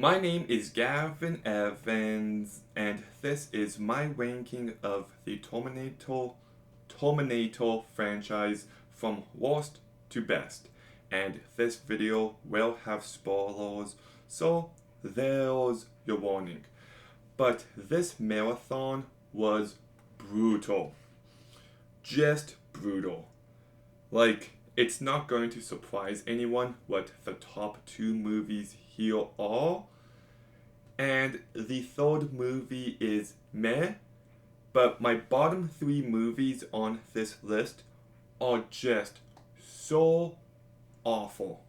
My name is Gavin Evans, and this is my ranking of the Terminator franchise from worst to best. And this video will have spoilers, so there's your warning. But this marathon was brutal. Just brutal. Like, it's not going to surprise anyone what the top two movies here are. And the third movie is meh, but my bottom three movies on this list are just so awful.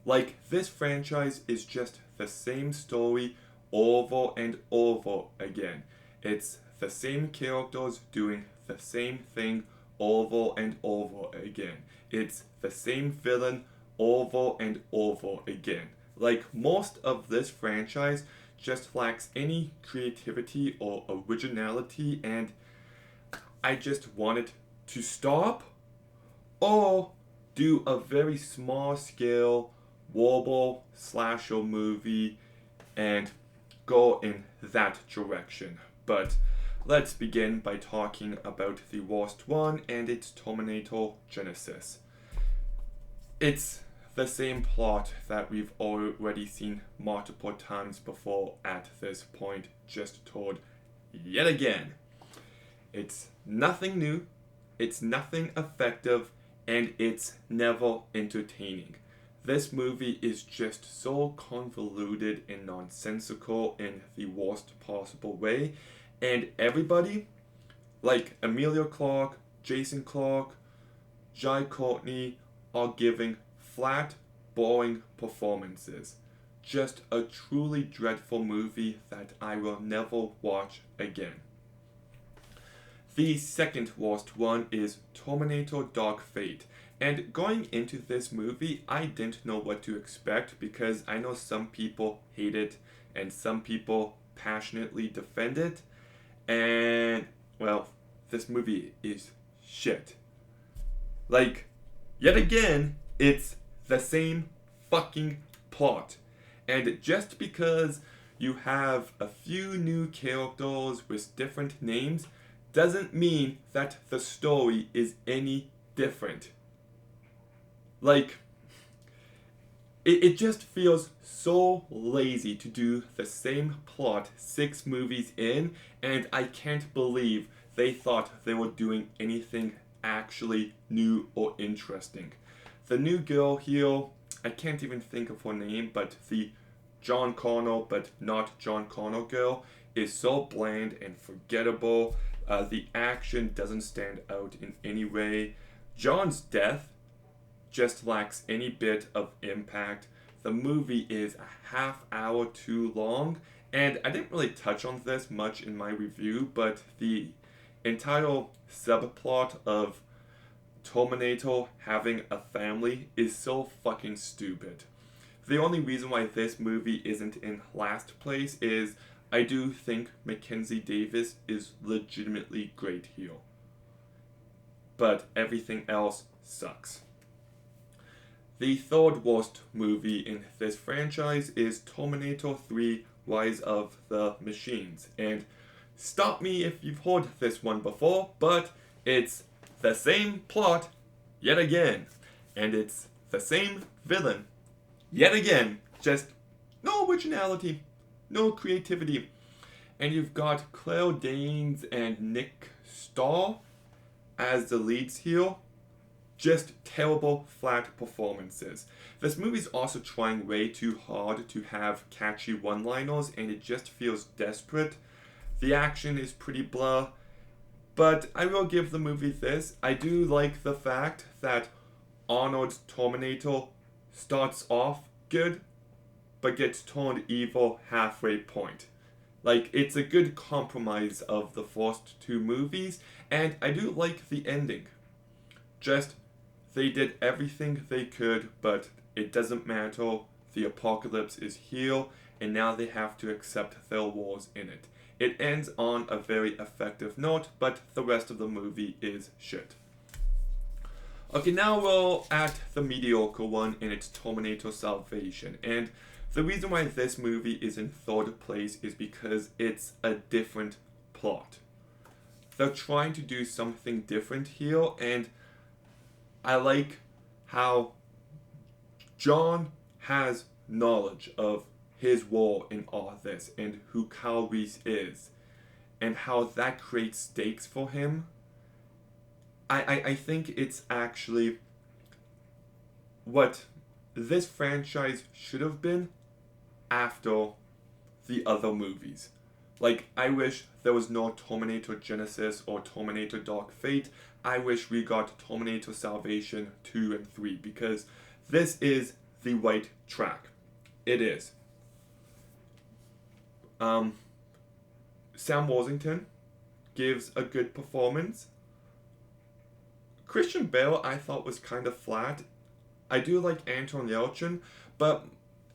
Like, this franchise is just the same story over and over again. It's the same characters doing the same thing over and over again. It's the same villain over and over again. Like, most of this franchise just lacks any creativity or originality, and I just want it to stop or do a very small scale warble slasher movie and go in that direction. But let's begin by talking about the worst one, and it's Terminator Genesis. It's the same plot that we've already seen multiple times before at this point, just told yet again. It's nothing new, it's nothing effective, and it's never entertaining. This movie is just so convoluted and nonsensical in the worst possible way, and everybody, like Emilia Clarke, Jason Clarke, Jai Courtney, are giving flat, boring performances. Just a truly dreadful movie that I will never watch again. The second worst one is Terminator Dark Fate. And going into this movie, I didn't know what to expect because I know some people hate it and some people passionately defend it. And, well, this movie is shit. Like, yet again, it's the same fucking plot. And just because you have a few new characters with different names doesn't mean that the story is any different. Like, it just feels so lazy to do the same plot 6 movies in, and I can't believe they thought they were doing anything actually new or interesting. The new girl here, I can't even think of her name, but the John Connor but not John Connor girl is so bland and forgettable. The action doesn't stand out in any way. John's death just lacks any bit of impact. The movie is a half hour too long, and I didn't really touch on this much in my review, but the entire subplot of Terminator having a family is so fucking stupid. The only reason why this movie isn't in last place is I do think Mackenzie Davis is legitimately great here. But everything else sucks. The third worst movie in this franchise is Terminator 3 Rise of the Machines. And stop me if you've heard this one before, but it's the same plot yet again. And it's the same villain yet again. Just no originality, no creativity. And you've got Claire Danes and Nick Starr as the leads here. Just terrible, flat performances. This movie's also trying way too hard to have catchy one-liners, and it just feels desperate. The action is pretty blah, but I will give the movie this. I do like the fact that Arnold's Terminator starts off good, but gets turned evil halfway point. Like, it's a good compromise of the first 2 movies, and I do like the ending. Just, they did everything they could, but it doesn't matter. The apocalypse is here, and now they have to accept their wars in it. It ends on a very effective note, but the rest of the movie is shit. Okay, now we're at the mediocre one, and it's Terminator Salvation. And The reason why this movie is in third place is because it's a different plot. They're trying to do something different here, and I like how John has knowledge of his role in all this and who Kyle Reese is and how that creates stakes for him. I think it's actually what this franchise should have been after the other movies. Like, I wish there was no Terminator Genesis or Terminator Dark Fate. I wish we got Terminator Salvation 2 and 3 because this is the right track. It is. Sam Worthington gives a good performance. Christian Bale I thought was kind of flat. I do like Anton Yelchin,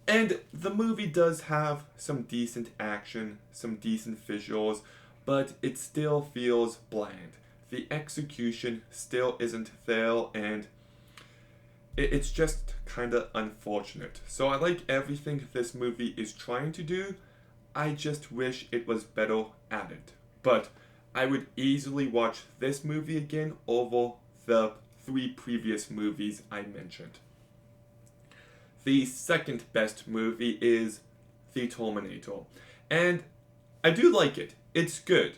and the movie does have some decent action, some decent visuals, but it still feels bland. The execution still isn't there, and it's just kind of unfortunate. So I like everything this movie is trying to do. I just wish it was better at it. But I would easily watch this movie again over the 3 previous movies I mentioned. The second best movie is The Terminator. And I do like it. It's good.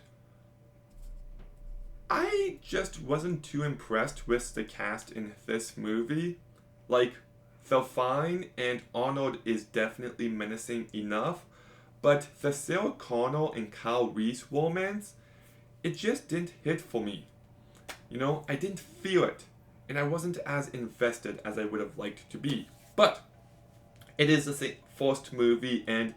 I just wasn't too impressed with the cast in this movie. Like, they're fine, and Arnold is definitely menacing enough, but the Sarah Connor and Kyle Reese romance, it just didn't hit for me. You know, I didn't feel it, and I wasn't as invested as I would have liked to be. But it is the first movie, and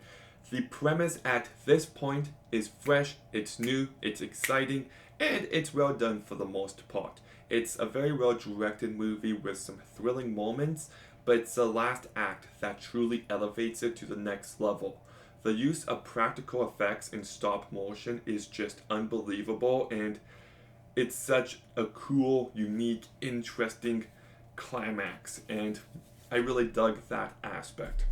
the premise at this point is fresh, it's new, it's exciting, and it's well done for the most part. It's a very well directed movie with some thrilling moments, but it's the last act that truly elevates it to the next level. The use of practical effects in stop motion is just unbelievable, and it's such a cool, unique, interesting climax, and I really dug that aspect.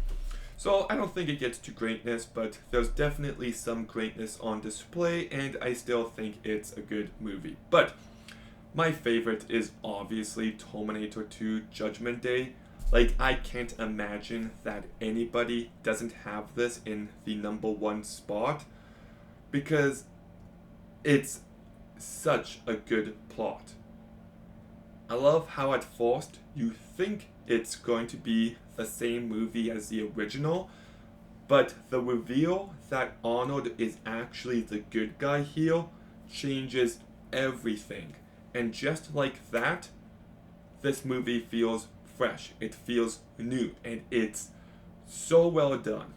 So I don't think it gets to greatness, but there's definitely some greatness on display, and I still think it's a good movie. But my favorite is obviously Terminator 2 Judgment Day. Like, I can't imagine that anybody doesn't have this in the number 1 spot, because it's such a good plot. I love how at first you think it's going to be the same movie as the original, but the reveal that Arnold is actually the good guy here changes everything. And just like that, this movie feels fresh, it feels new, and it's so well done.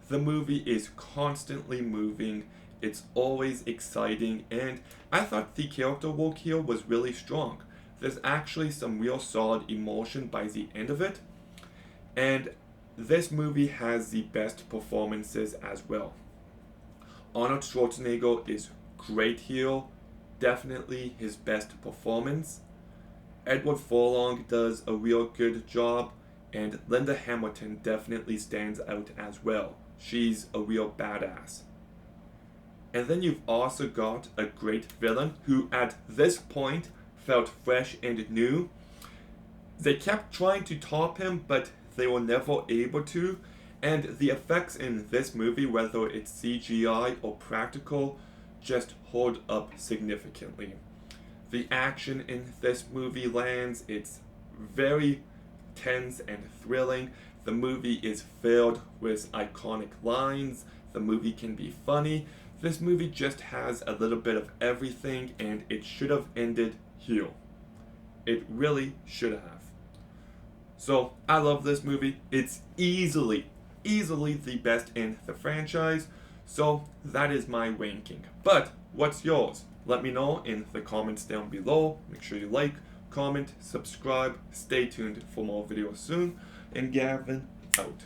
The movie is constantly moving, it's always exciting, and I thought the character work here was really strong. There's actually some real solid emotion by the end of it, and this movie has the best performances as well. Arnold Schwarzenegger is great here, definitely his best performance. Edward Furlong does a real good job, and Linda Hamilton definitely stands out as well. She's a real badass. And then you've also got a great villain who at this point felt fresh and new. They kept trying to top him, but they were never able to, and the effects in this movie, whether it's CGI or practical, just hold up significantly. The action in this movie lands, it's very tense and thrilling. The movie is filled with iconic lines, the movie can be funny. This movie just has a little bit of everything, and it should have ended here. It really should have. So, I love this movie. It's easily the best in the franchise. So, that is my ranking. But, what's yours? Let me know in the comments down below. Make sure you like, comment, subscribe. Stay tuned for more videos soon. And Gavin, out.